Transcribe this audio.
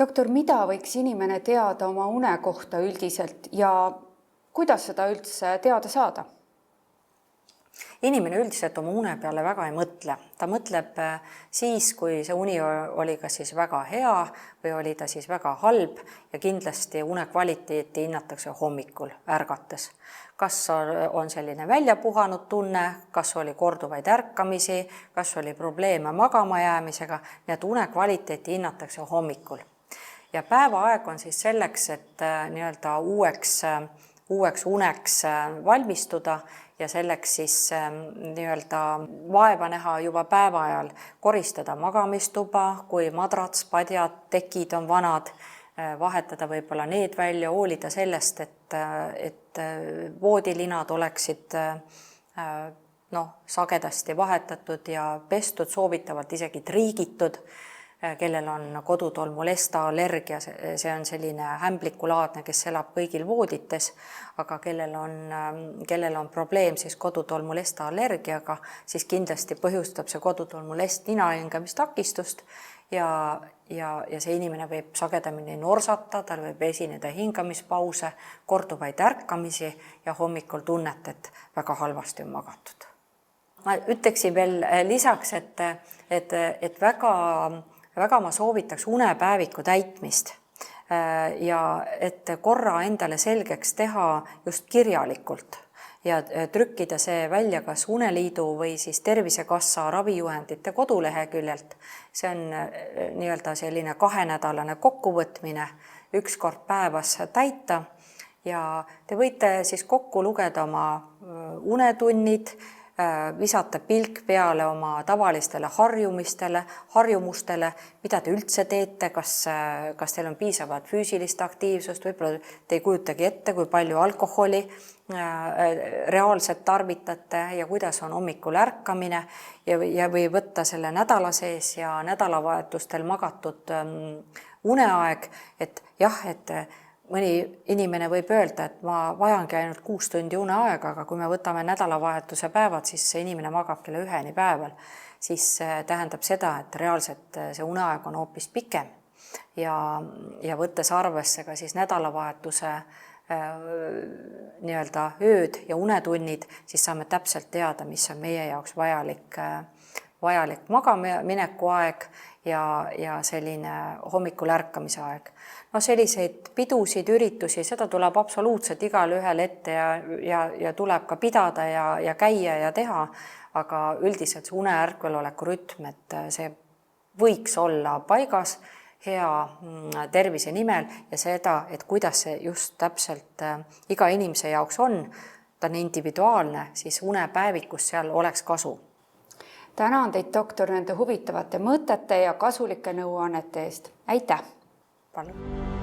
Doktor, mida võiks inimene teada oma une kohta üldiselt ja kuidas seda üldse teada saada? Inimene üldiselt oma une peale väga ei mõtle. Ta mõtleb siis, kui see uni oli kas siis väga hea või oli ta siis väga halb ja kindlasti une kvaliteeti hinnatakse hommikul ärgates. Kas on selline välja puhanud tunne, kas oli korduvaid ärkamisi, kas oli probleeme magama jäämisega, nii et une kvaliteeti hinnatakse hommikul. Ja päevaaeg on siis selleks, et nii-öelda uueks uneks valmistuda ja selleks siis nii-öelda vaeva näha juba päeva ajal, koristada magamistuba, kui madrats, padjad, tekid on vanad, vahetada võib-olla need välja, hoolida sellest, et voodilinad oleksid sagedasti vahetatud ja pestud, soovitavalt isegi triigitud, kellel on kodutolmulesta allergia, see on selline hämblikulaadne, kes elab kõigil voodites, aga kellel on probleem siis kodutolmulesta allergiaga, siis kindlasti põhjustab see kodutolmulest ninahingemistakistust ja see inimene võib sagedamini norsata, tal võib esineda hingamispause, korduvaid ärkamisi ja hommikul tunnet, et väga halvasti on magatud. Ma ütleksin veel lisaks, et väga ma soovitaks unepäeviku täitmist ja et korra endale selgeks teha just kirjalikult ja trükkida see välja kas Uneliidu või siis Tervisekassa ravijuhendite koduleheküljelt. See on nii-öelda selline 2-nädalane kokkuvõtmine, 1 kord päevas täita ja te võite siis kokku lugeda oma unetunnid, visata pilk peale oma tavalistele harjumustele, mida te üldse teete, kas teil on piisavat füüsilist aktiivsust, võib-olla te ei kujutagi ette, kui palju alkoholi reaalselt tarvitate ja kuidas on hommikul ärkamine või võtta selle nädala sees ja nädalavahetustel magatud uneaeg, et jah, et mõni inimene võib öelda, et ma vajangi ainult 6 tundi uneaega, aga kui me võtame nädalavahetuse päevad, siis see inimene magab kella 1 päeval, siis tähendab seda, et reaalselt see uneaeg on hoopis pikem ja võttes arvesse ka siis nädalavahetuse nii-öelda ööd ja unetunnid, siis saame täpselt teada, mis on meie jaoks vajalik magamineku aeg ja selline hommikul ärkamise aeg. Selliseid pidusid, üritusi, seda tuleb absoluutselt igal ühel ette ja tuleb ka pidada ja käia ja teha, aga üldiselt see une-ärkveloleku rütm, et see võiks olla paigas hea tervise nimel ja seda, et kuidas see just täpselt iga inimese jaoks on, ta on individuaalne, siis unepäevikus seal oleks kasu. Tänan teid, doktor, nende huvitavate mõtete ja kasulike nõuannete eest. Aitäh! Palun!